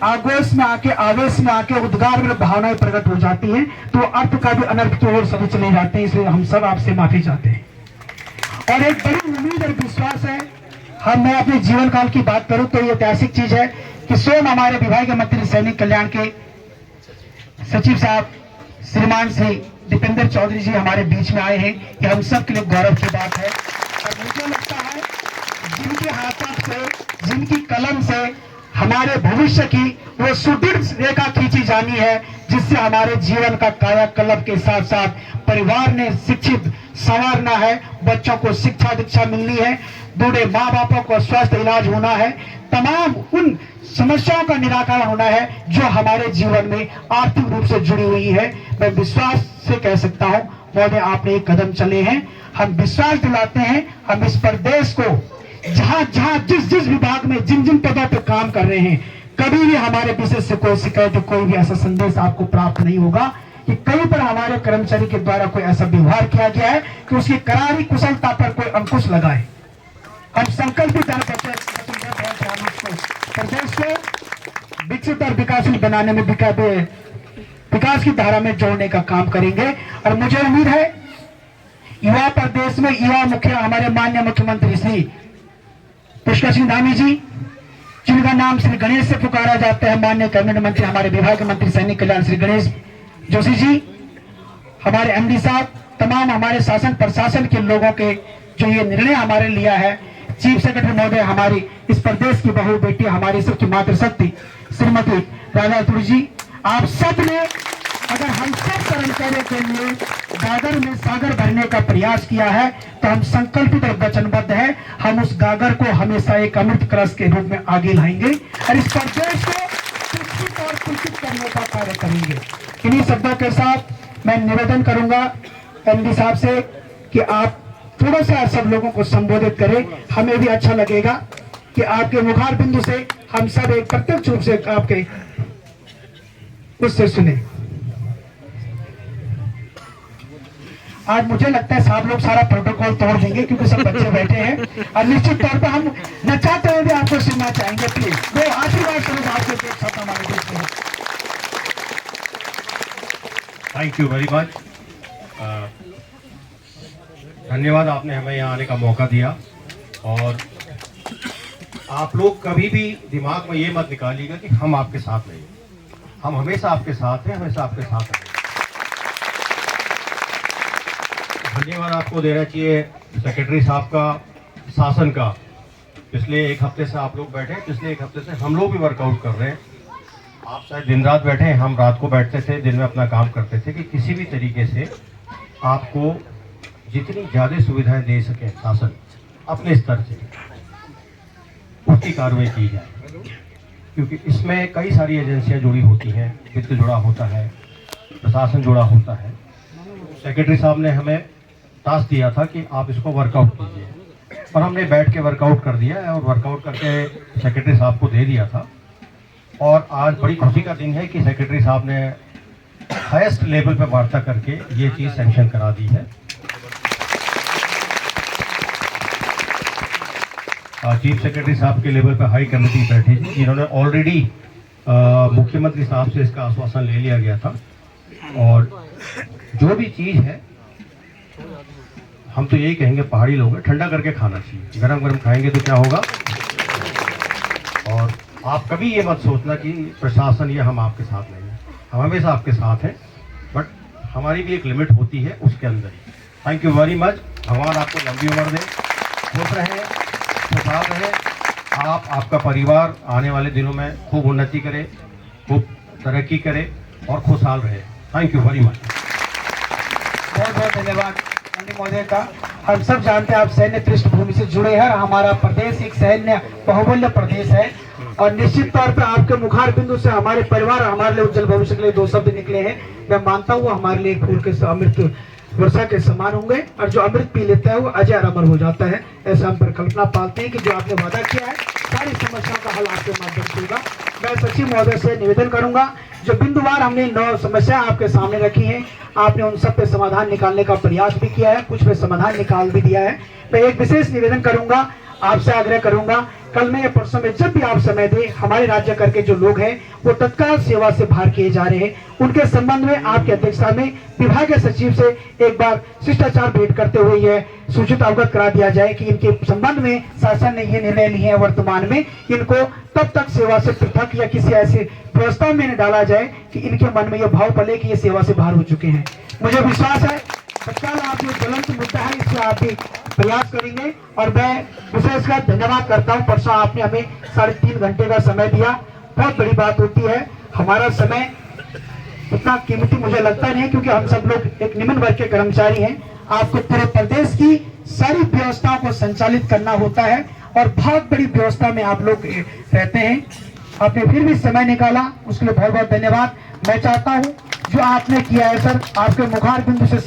आवेश में आके उद्गार में भावनाएं प्रकट हो जाती हैं, तो अर्थ का भी अनर्थ की ओर सभी चले जाते हैं। इसलिए हम सब आपसे माफी चाहते हैं। और एक बड़ी उम्मीद और विश्वास है, मैं अपने जीवन काल की बात करूं तो ये ऐतिहासिक चीज है कि स्वयं हमारे विभागीय मंत्री सैनिक कल्याण के सचिव साहब श्रीमान श्री दीपेंद्र चौधरी जी हमारे बीच में आए हैं। ये हम सब के लिए गौरव की बात है। और मुझे लगता है जिनके हाथों से, जिनकी कलम से हमारे भविष्य की वो सुदृढ़ रेखा खींची जानी है, जिससे हमारे जीवन का कायाकल्प के साथ साथ परिवार ने शिक्षित संवारना है, बच्चों को शिक्षा दीक्षा मिलनी है, बूढ़े माँ बापों को स्वस्थ इलाज होना है, तमाम उन समस्याओं का निराकरण होना है जो हमारे जीवन में आर्थिक रूप से जुड़ी हुई है। मैं विश्वास से कह सकता हूँ महोदय, आपने एक कदम चले हैं। हम विश्वास दिलाते हैं, हम इस प्रदेश को जहां जहां जिस विभाग में जिन जिन पदों पर काम कर रहे हैं, कभी भी हमारे विशेष से कोई शिकायत, कोई भी ऐसा संदेश आपको प्राप्त नहीं होगा कि कहीं पर हमारे कर्मचारी के द्वारा कोई ऐसा व्यवहार किया गया है कि उसकी करारी कुशलता पर कोई अंकुश लगाए। हम संकल्पित प्रदेश को विकसित और विकासशील बनाने में विकास की धारा में जोड़ने का काम करेंगे। और मुझे उम्मीद है युवा प्रदेश में युवा मुखिया हमारे माननीय मुख्यमंत्री श्री पुष्कर सिंह धामी जी, जिनका नाम श्री गणेश से पुकारा जाता है, माननीय कैबिनेट मंत्री हमारे विभाग के मंत्री सैनिक कल्याण श्री गणेश जोशी जी, हमारे एमडी साहब, तमाम हमारे शासन प्रशासन के लोगों के जो ये निर्णय हमारे लिया है, चीफ सेक्रेटरी महोदय, हमारी इस प्रदेश की बहु बेटी, हमारी सबकी मातृशक्ति श्रीमती राधा तुरी जी, आप सब ने अगर हम सब कर्मचारियों के लिए गागर में सागर भरने का प्रयास किया है तो हम संकल्पित और वचनबद्ध है, हम उस गागर को हमेशा एक अमृत कलश के रूप में आगे लाएंगे और इस प्रदेश को शिक्षित और पुलकित करने का कार्य करेंगे। इन्हीं शब्दों के साथ मैं निवेदन करूंगा एमडी साहब से कि आप थोड़ा सा सब लोगों को संबोधित करें। हमें भी अच्छा लगेगा कि आपके मुखार बिंदु से हम सब एक प्रत्यक्ष रूप से आपके उससे सुने। आज मुझे लगता है साहब लोग सारा प्रोटोकॉल तोड़ देंगे क्योंकि सब बच्चे बैठे हैं और निश्चित तौर पर हम नचाते हुए भी आपको सुनना चाहेंगे। प्लीज वो आशीर्वाद करें आपके साथ हमारे देश में। Thank you very much. धन्यवाद, आपने हमें यहाँ आने का मौका दिया। और आप लोग कभी भी दिमाग में ये मत निकालिएगा कि हम आपके साथ नहीं, हम हमेशा आपके साथ हैं, हमेशा आपके साथ हैं। धन्यवाद आपको देना चाहिए सेक्रेटरी साहब का, शासन का। पिछले एक हफ्ते से आप लोग बैठे हैं, पिछले एक हफ्ते से हम लोग भी वर्कआउट कर रहे हैं। आप शायद दिन रात बैठे हैं, हम रात को बैठते थे, दिन में अपना काम करते थे कि किसी भी तरीके से आपको जितनी ज़्यादा सुविधाएं दे सके शासन अपने स्तर से, उसकी कार्रवाई की जाए। क्योंकि इसमें कई सारी एजेंसियां जुड़ी होती हैं, वित्त जुड़ा होता है, प्रशासन जुड़ा होता है। सेक्रेटरी साहब ने हमें टास्क दिया था कि आप इसको वर्कआउट कीजिए और हमने बैठ के वर्कआउट कर दिया है और वर्कआउट करके सेक्रेटरी साहब को दे दिया था। और आज बड़ी खुशी का दिन है कि सेक्रेटरी साहब ने हाईएस्ट लेवल पर वार्ता करके ये चीज़ सैंक्शन करा दी है। चीफ सेक्रेटरी साहब के लेवल पर हाई कमेटी बैठी थी, जिन्होंने ऑलरेडी मुख्यमंत्री साहब से इसका आश्वासन ले लिया गया था। और जो भी चीज़ है हम तो यही कहेंगे, पहाड़ी लोग हैं, ठंडा करके खाना चाहिए। गरम गरम खाएंगे तो क्या होगा। और आप कभी ये मत सोचना कि प्रशासन या हम आपके साथ नहीं हैं, हम हमेशा आपके साथ हैं, बट हमारी भी एक लिमिट होती है उसके अंदर ही। Thank you very much. भगवान आपको लंबी उम्र दे, खुश रहें, खुशहाल रहे आप, आपका परिवार आने वाले दिनों में खूब उन्नति करे, खूब तरक्की करे और खुशहाल रहे। Thank you very much. बहुत बहुत धन्यवाद महोदय का। हम सब जानते हैं आप सैन्य पृष्ठभूमि से जुड़े हैं। हमारा प्रदेश एक सैन्य बहुमूल्य प्रदेश है और निश्चित तौर पर आपके मुखार बिंदु से हमारे परिवार, हमारे लिए उज्जवल भविष्य के लिए दो शब्द निकले हैं। मैं मानता हूँ हमारे लिए फूल के अमृत वर्षा के समान होंगे और जो अमृत पी लेता है वो अजय अमर हो जाता है। ऐसा हम परिकल्पना पालते हैं कि जो आपने वादा किया है सारी समस्याओं का हल आपके माध्यम से होगा। मैं सचिव महोदय से निवेदन करूंगा, जो बिंदुवार हमने 9 समस्या आपके सामने रखी हैं, आपने उन सब पे समाधान निकालने का प्रयास भी किया है, कुछ पे समाधान निकाल भी दिया है। मैं एक विशेष निवेदन करूंगा, आपसे आग्रह करूंगा, कल में या परसों में जब भी आप समय दें, हमारे राज्य करके जो लोग हैं वो तत्काल सेवा से बाहर किए जा रहे हैं, उनके संबंध में आपकी अध्यक्षता में विभागीय सचिव से एक बार शिष्टाचार भेंट करते हुए यह सूचित अवगत करा दिया जाए कि इनके संबंध में शासन ने ये निर्णय लिए हैं, वर्तमान में इनको तब तक सेवा से पृथक या किसी ऐसी व्यवस्था में न डाला जाए कि इनके मन में यह भाव पले कि ये सेवा से बाहर हो चुके हैं। मुझे विश्वास है तत्काल आप ये ज्वलंत मुद्दा है, इससे आप भी प्रयास करेंगे और मैं विशेषकर धन्यवाद करता हूँ। परसों आपने हमें 3.5 घंटे का समय दिया, बहुत बड़ी बात होती है। हमारा समय उतना कीमती मुझे लगता नहीं है, क्योंकि हम सब लोग एक निम्न वर्ग के कर्मचारी हैं। आपको पूरे प्रदेश की सारी व्यवस्थाओं को संचालित करना होता है और बहुत बड़ी व्यवस्था में आप लोग रहते हैं। आपने फिर भी समय निकाला, उसके लिए बहुत बहुत धन्यवाद। मैं चाहता हूँ जो आपने किया है सर, आपके मुखार बिंदु से